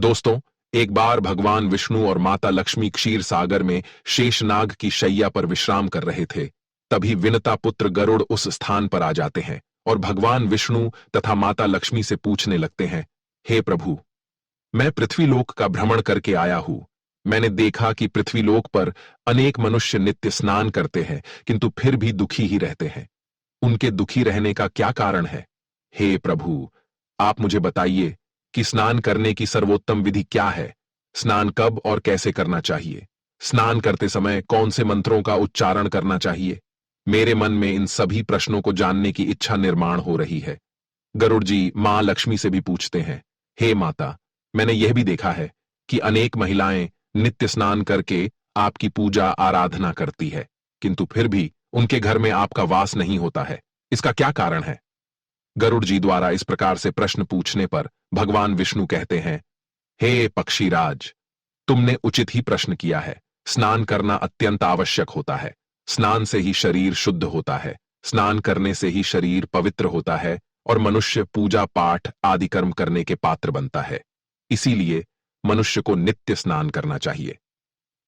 दोस्तों, एक बार भगवान विष्णु और माता लक्ष्मी क्षीर सागर में शेषनाग की शैया पर विश्राम कर रहे थे। तभी विनता पुत्र गरुड़ उस स्थान पर आ जाते हैं और भगवान विष्णु तथा माता लक्ष्मी से पूछने लगते हैं, हे प्रभु, मैं पृथ्वीलोक का भ्रमण करके आया हूं। मैंने देखा कि पृथ्वीलोक पर अनेक मनुष्य नित्य स्नान करते हैं, किंतु फिर भी दुखी ही रहते हैं। उनके दुखी रहने का क्या कारण है? हे प्रभु, आप मुझे बताइए कि स्नान करने की सर्वोत्तम विधि क्या है? स्नान कब और कैसे करना चाहिए? स्नान करते समय कौन से मंत्रों का उच्चारण करना चाहिए? मेरे मन में इन सभी प्रश्नों को जानने की इच्छा निर्माण हो रही है। गरुड़ जी मां लक्ष्मी से भी पूछते हैं, हे माता, मैंने यह भी देखा है कि अनेक महिलाएं नित्य स्नान करके आपकी पूजा आराधना करती है, किंतु फिर भी उनके घर में आपका वास नहीं होता है। इसका क्या कारण है? गरुड़ जी द्वारा इस प्रकार से प्रश्न पूछने पर भगवान विष्णु कहते हैं, हे पक्षीराज, तुमने उचित ही प्रश्न किया है। स्नान करना अत्यंत आवश्यक होता है। स्नान से ही शरीर शुद्ध होता है। स्नान करने से ही शरीर पवित्र होता है और मनुष्य पूजा पाठ आदि कर्म करने के पात्र बनता है। इसीलिए मनुष्य को नित्य स्नान करना चाहिए।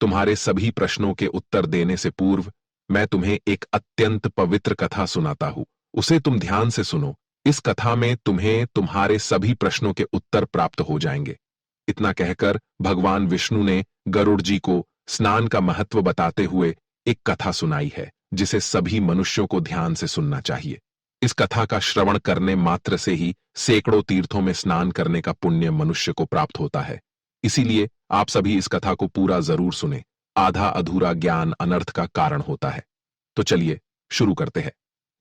तुम्हारे सभी प्रश्नों के उत्तर देने से पूर्व मैं तुम्हें एक अत्यंत पवित्र कथा सुनाता हूं। उसे तुम ध्यान से सुनो। इस कथा में तुम्हें तुम्हारे सभी प्रश्नों के उत्तर प्राप्त हो जाएंगे। इतना कहकर भगवान विष्णु ने गरुड़ जी को स्नान का महत्व बताते हुए एक कथा सुनाई है, जिसे सभी मनुष्यों को ध्यान से सुनना चाहिए। इस कथा का श्रवण करने मात्र से ही सैकड़ों तीर्थों में स्नान करने का पुण्य मनुष्य को प्राप्त होता है। इसीलिए आप सभी इस कथा को पूरा जरूर सुने। आधा अधूरा ज्ञान अनर्थ का कारण होता है। तो चलिए शुरू करते हैं।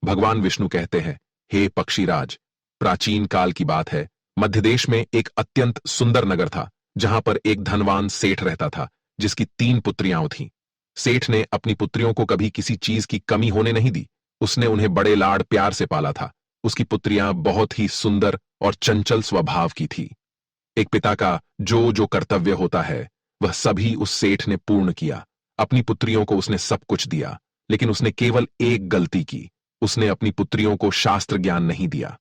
भगवान विष्णु कहते हैं, हे पक्षीराज, प्राचीन काल की बात है। मध्य देश में एक अत्यंत सुंदर नगर था, जहां पर एक धनवान सेठ रहता था, जिसकी 3 पुत्रियां थीं। सेठ ने अपनी पुत्रियों को कभी किसी चीज की कमी होने नहीं दी। उसने उन्हें बड़े लाड़ प्यार से पाला था। उसकी पुत्रियां बहुत ही सुंदर और चंचल स्वभाव की थी। एक पिता का जो जो कर्तव्य होता है, वह सभी उस सेठ ने पूर्ण किया। अपनी पुत्रियों को उसने सब कुछ दिया, लेकिन उसने केवल एक गलती की। उसने अपनी पुत्रियों को शास्त्र ज्ञान नहीं दिया।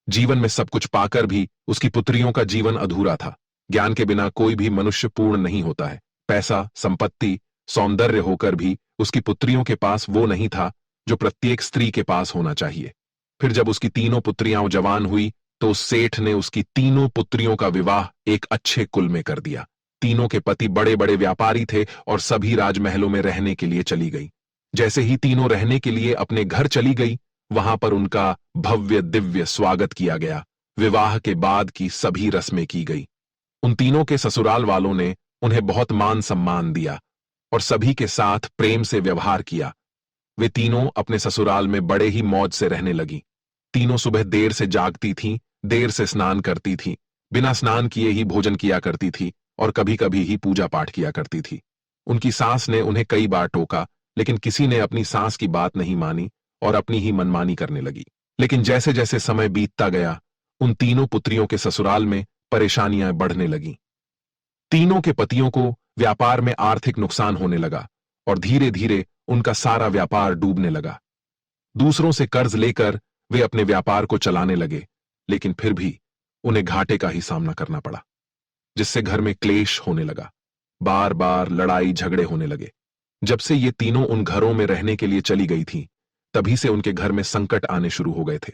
जीवन में सब कुछ पाकर भी उसकी पुत्रियों का जीवन अधूरा था। ज्ञान के बिना कोई भी मनुष्य पूर्ण नहीं होता है। पैसा, संपत्ति, सौंदर्य होकर भी उसकी पुत्रियों के पास वो नहीं था जो प्रत्येक स्त्री के पास होना चाहिए। फिर जब उसकी तीनों पुत्रियां जवान हुई, तो उस सेठ ने उसकी तीनों पुत्रियों का विवाह एक अच्छे कुल में कर दिया। तीनों के पति बड़े बड़े व्यापारी थे और सभी राजमहलों में रहने के लिए चली गई। जैसे ही तीनों रहने के लिए अपने घर चली गई, वहां पर उनका भव्य दिव्य स्वागत किया गया। विवाह के बाद की सभी रस्में की गई। उन तीनों के ससुराल वालों ने उन्हें बहुत मान सम्मान दिया और सभी के साथ प्रेम से व्यवहार किया। वे तीनों अपने ससुराल में बड़े ही मौज से रहने लगी। तीनों सुबह देर से जागती थीं, देर से स्नान करती थीं, बिना स्नान किए ही भोजन किया करती थी और कभी कभी ही पूजा पाठ किया करती थी। उनकी सास ने उन्हें कई बार टोका, लेकिन किसी ने अपनी सास की बात नहीं मानी और अपनी ही मनमानी करने लगी। लेकिन जैसे जैसे समय बीतता गया, उन तीनों पुत्रियों के ससुराल में परेशानियां बढ़ने लगीं। तीनों के पतियों को व्यापार में आर्थिक नुकसान होने लगा और धीरे धीरे उनका सारा व्यापार डूबने लगा। दूसरों से कर्ज लेकर वे अपने व्यापार को चलाने लगे, लेकिन फिर भी उन्हें घाटे का ही सामना करना पड़ा, जिससे घर में क्लेश होने लगा। बार बार लड़ाई झगड़े होने लगे। जब से ये तीनों उन घरों में रहने के लिए चली गई थीं, तभी से उनके घर में संकट आने शुरू हो गए थे।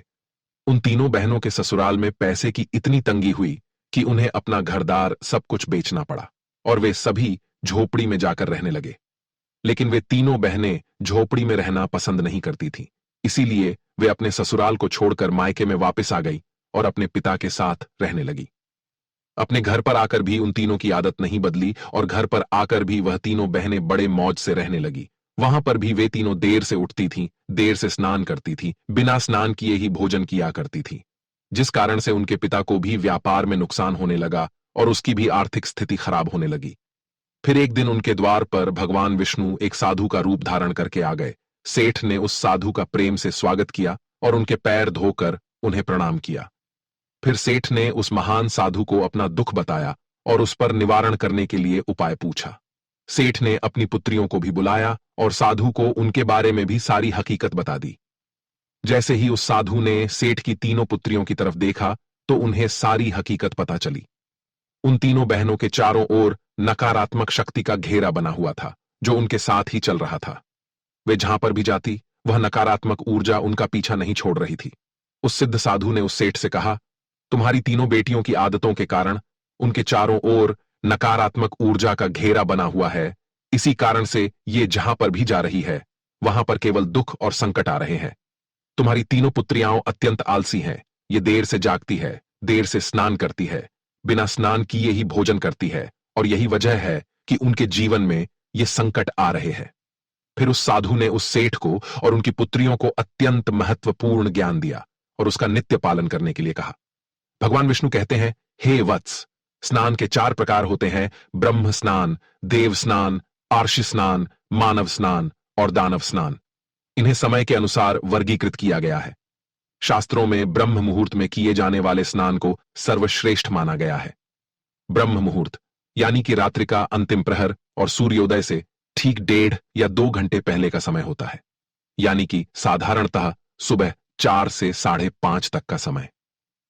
उन तीनों बहनों के ससुराल में पैसे की इतनी तंगी हुई कि उन्हें अपना घरदार सब कुछ बेचना पड़ा और वे सभी झोपड़ी में जाकर रहने लगे। लेकिन वे तीनों बहनें झोपड़ी में रहना पसंद नहीं करती थीं। इसीलिए वे अपने ससुराल को छोड़कर मायके में वापस आ गई और अपने पिता के साथ रहने लगी। अपने घर पर आकर भी उन तीनों की आदत नहीं बदली और घर पर आकर भी वह तीनों बहनें बड़े मौज से रहने लगी। वहां पर भी वे तीनों देर से उठती थीं, देर से स्नान करती थीं, बिना स्नान किए ही भोजन किया करती थीं, जिस कारण से उनके पिता को भी व्यापार में नुकसान होने लगा और उसकी भी आर्थिक स्थिति खराब होने लगी। फिर एक दिन उनके द्वार पर भगवान विष्णु एक साधु का रूप धारण करके आ गए। सेठ ने उस साधु का प्रेम से स्वागत किया और उनके पैर धोकर उन्हें प्रणाम किया। फिर सेठ ने उस महान साधु को अपना दुख बताया और उस पर निवारण करने के लिए उपाय पूछा। सेठ ने अपनी पुत्रियों को भी बुलाया और साधु को उनके बारे में भी सारी हकीकत बता दी। जैसे ही उस साधु ने सेठ की तीनों पुत्रियों की तरफ देखा, तो उन्हें सारी हकीकत पता चली। उन तीनों बहनों के चारों ओर नकारात्मक शक्ति का घेरा बना हुआ था जो उनके साथ ही चल रहा था। वे जहां पर भी जाती वह नकारात्मक ऊर्जा उनका पीछा नहीं छोड़ रही थी। उस सिद्ध साधु ने उस सेठ से कहा, तुम्हारी तीनों बेटियों की आदतों के कारण उनके चारों ओर नकारात्मक ऊर्जा का घेरा बना हुआ है। इसी कारण से ये जहां पर भी जा रही है वहां पर केवल दुख और संकट आ रहे हैं। तुम्हारी तीनों पुत्रियां अत्यंत आलसी हैं। ये देर से जागती है, देर से स्नान करती है, बिना स्नान किए ही भोजन करती है, और यही वजह है कि उनके जीवन में ये संकट आ रहे हैं। फिर उस साधु ने उस सेठ को और उनकी पुत्रियों को अत्यंत महत्वपूर्ण ज्ञान दिया और उसका नित्य पालन करने के लिए कहा। भगवान विष्णु कहते हैं, हे वत्स, स्नान के 4 प्रकार होते हैं: ब्रह्म स्नान, देव स्नान, आर्षि स्नान, मानव स्नान और दानव स्नान। इन्हें समय के अनुसार वर्गीकृत किया गया है। शास्त्रों में ब्रह्म मुहूर्त में किए जाने वाले स्नान को सर्वश्रेष्ठ माना गया है। ब्रह्म मुहूर्त यानी कि रात्रि का अंतिम प्रहर और सूर्योदय से ठीक 1.5 या 2 घंटे पहले का समय होता है, यानी कि साधारणतः सुबह 4 से 5:30 तक का समय।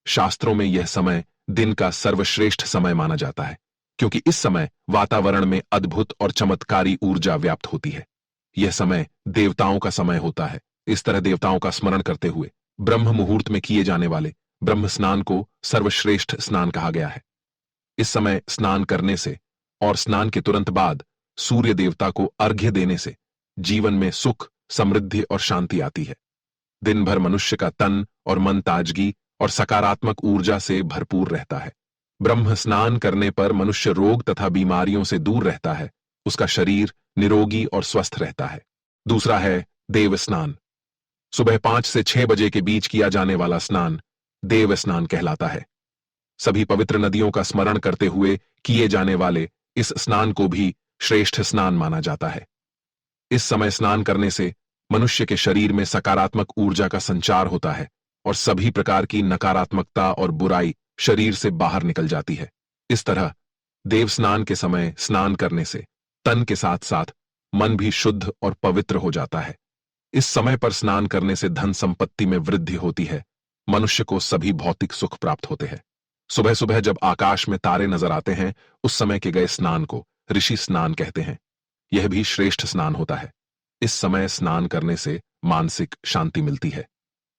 शास्त्रों में यह समय दिन का सर्वश्रेष्ठ समय माना जाता है, क्योंकि इस समय वातावरण में अद्भुत और चमत्कारी ऊर्जा व्याप्त होती है। यह समय देवताओं का समय होता है। इस तरह देवताओं का स्मरण करते हुए ब्रह्म मुहूर्त में किए जाने वाले ब्रह्म स्नान को सर्वश्रेष्ठ स्नान कहा गया है। इस समय स्नान करने से और स्नान के तुरंत बाद सूर्य देवता को अर्घ्य देने से जीवन में सुख, समृद्धि और शांति आती है। दिन भर मनुष्य का तन और मन ताजगी और सकारात्मक ऊर्जा से भरपूर रहता है। ब्रह्म स्नान करने पर मनुष्य रोग तथा बीमारियों से दूर रहता है। उसका शरीर निरोगी और स्वस्थ रहता है। दूसरा है देव स्नान। सुबह 5 से 6 बजे के बीच किया जाने वाला स्नान देव स्नान कहलाता है। सभी पवित्र नदियों का स्मरण करते हुए किए जाने वाले इस स्नान को भी श्रेष्ठ स्नान माना जाता है। इस समय स्नान करने से मनुष्य के शरीर में सकारात्मक ऊर्जा का संचार होता है और सभी प्रकार की नकारात्मकता और बुराई शरीर से बाहर निकल जाती है। इस तरह देव स्नान के समय स्नान करने से तन के साथ साथ मन भी शुद्ध और पवित्र हो जाता है। इस समय पर स्नान करने से धन संपत्ति में वृद्धि होती है। मनुष्य को सभी भौतिक सुख प्राप्त होते हैं। सुबह सुबह जब आकाश में तारे नजर आते हैं उस समय के गए स्नान को ऋषि स्नान कहते हैं। यह भी श्रेष्ठ स्नान होता है। इस समय स्नान करने से मानसिक शांति मिलती है।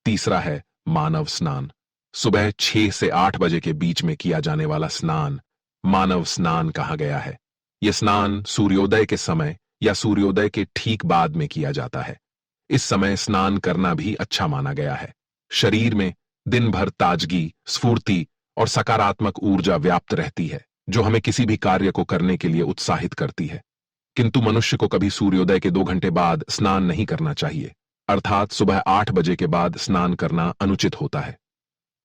तीसरा है मानव स्नान। सुबह 6 से 8 बजे के बीच में किया जाने वाला स्नान मानव स्नान कहा गया है। यह स्नान सूर्योदय के समय या सूर्योदय के ठीक बाद में किया जाता है। इस समय स्नान करना भी अच्छा माना गया है। शरीर में दिन भर ताजगी, स्फूर्ति और सकारात्मक ऊर्जा व्याप्त रहती है जो हमें किसी भी कार्य को करने के लिए उत्साहित करती है। किंतु मनुष्य को कभी सूर्योदय के 2 घंटे बाद स्नान नहीं करना चाहिए, अर्थात सुबह 8 बजे के बाद स्नान करना अनुचित होता है।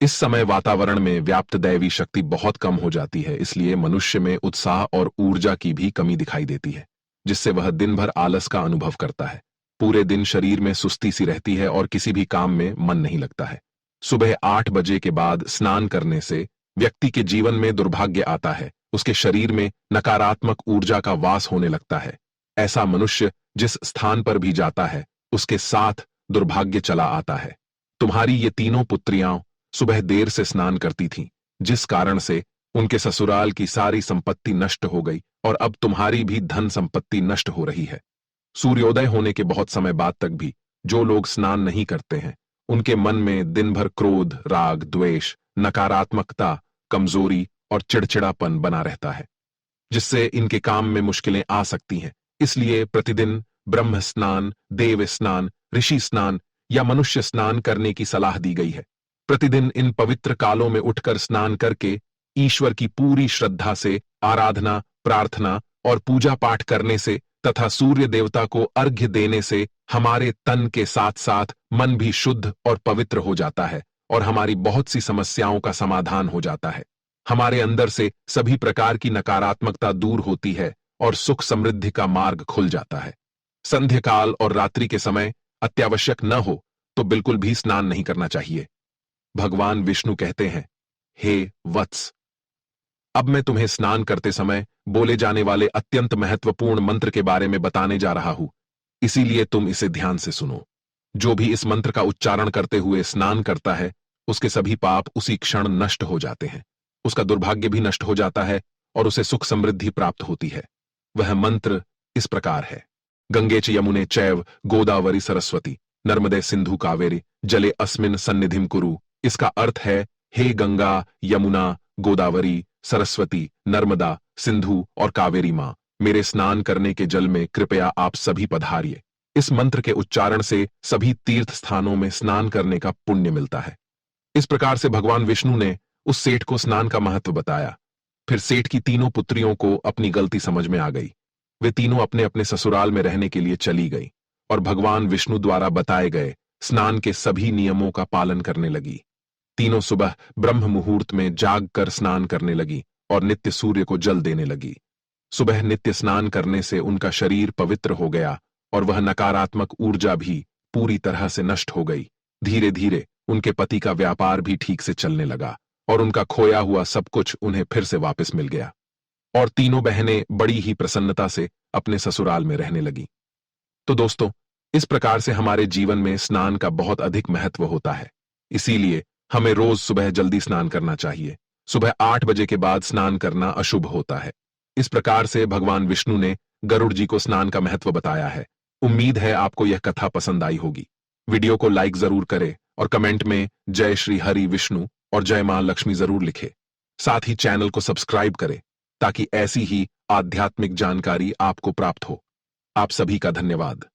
इस समय वातावरण में व्याप्त दैवी शक्ति बहुत कम हो जाती है, इसलिए मनुष्य में उत्साह और ऊर्जा की भी कमी दिखाई देती है, जिससे वह दिन भर आलस का अनुभव करता है। पूरे दिन शरीर में सुस्ती सी रहती है और किसी भी काम में मन नहीं लगता है। सुबह 8 बजे के बाद स्नान करने से व्यक्ति के जीवन में दुर्भाग्य आता है। उसके शरीर में नकारात्मक ऊर्जा का वास होने लगता है। ऐसा मनुष्य जिस स्थान पर भी जाता है उसके साथ दुर्भाग्य चला आता है। तुम्हारी ये तीनों पुत्रियां सुबह देर से स्नान करती थीं, जिस कारण से उनके ससुराल की सारी संपत्ति नष्ट हो गई और अब तुम्हारी भी धन संपत्ति नष्ट हो रही है। सूर्योदय होने के बहुत समय बाद तक भी जो लोग स्नान नहीं करते हैं उनके मन में दिन भर क्रोध, राग, द्वेष, नकारात्मकता, कमजोरी और चिड़चिड़ापन बना रहता है, जिससे इनके काम में मुश्किलें आ सकती हैं। इसलिए प्रतिदिन ब्रह्म स्नान, देव स्नान, ऋषि स्नान या मनुष्य स्नान करने की सलाह दी गई है। प्रतिदिन इन पवित्र कालों में उठकर स्नान करके ईश्वर की पूरी श्रद्धा से आराधना, प्रार्थना और पूजा पाठ करने से तथा सूर्य देवता को अर्घ्य देने से हमारे तन के साथ साथ मन भी शुद्ध और पवित्र हो जाता है और हमारी बहुत सी समस्याओं का समाधान हो जाता है। हमारे अंदर से सभी प्रकार की नकारात्मकता दूर होती है और सुख समृद्धि का मार्ग खुल जाता है। संध्या काल और रात्रि के समय अत्यावश्यक न हो तो बिल्कुल भी स्नान नहीं करना चाहिए। भगवान विष्णु कहते हैं, हे वत्स, अब मैं तुम्हें स्नान करते समय बोले जाने वाले अत्यंत महत्वपूर्ण मंत्र के बारे में बताने जा रहा हूं, इसीलिए तुम इसे ध्यान से सुनो। जो भी इस मंत्र का उच्चारण करते हुए स्नान करता है उसके सभी पाप उसी क्षण नष्ट हो जाते हैं। उसका दुर्भाग्य भी नष्ट हो जाता है और उसे सुख समृद्धि प्राप्त होती है। वह मंत्र इस प्रकार है। गंगे च यमुने चैव गोदावरी सरस्वती नर्मदे सिंधु कावेरी जले अस्मिन सन्निधिम कुरु। इसका अर्थ है, हे गंगा, यमुना, गोदावरी, सरस्वती, नर्मदा, सिंधु और कावेरी मां, मेरे स्नान करने के जल में कृपया आप सभी पधारिए। इस मंत्र के उच्चारण से सभी तीर्थ स्थानों में स्नान करने का पुण्य मिलता है। इस प्रकार से भगवान विष्णु ने उस सेठ को स्नान का महत्व बताया। फिर सेठ की तीनों पुत्रियों को अपनी गलती समझ में आ गई। वे तीनों अपने अपने ससुराल में रहने के लिए चली गई और भगवान विष्णु द्वारा बताए गए स्नान के सभी नियमों का पालन करने लगी। तीनों सुबह ब्रह्म मुहूर्त में जाग कर स्नान करने लगी और नित्य सूर्य को जल देने लगी। सुबह नित्य स्नान करने से उनका शरीर पवित्र हो गया और वह नकारात्मक ऊर्जा भी पूरी तरह से नष्ट हो गई। धीरे धीरे उनके पति का व्यापार भी ठीक से चलने लगा और उनका खोया हुआ सब कुछ उन्हें फिर से वापस मिल गया और तीनों बहनें बड़ी ही प्रसन्नता से अपने ससुराल में रहने लगी। तो दोस्तों, इस प्रकार से हमारे जीवन में स्नान का बहुत अधिक महत्व होता है। इसीलिए हमें रोज सुबह जल्दी स्नान करना चाहिए। सुबह 8 बजे के बाद स्नान करना अशुभ होता है। इस प्रकार से भगवान विष्णु ने गरुड़ जी को स्नान का महत्व बताया है। उम्मीद है आपको यह कथा पसंद आई होगी। वीडियो को लाइक जरूर करें और कमेंट में जय श्री हरि विष्णु और जय मां लक्ष्मी जरूर लिखें। साथ ही चैनल को सब्सक्राइब करें ताकि ऐसी ही आध्यात्मिक जानकारी आपको प्राप्त हो। आप सभी का धन्यवाद।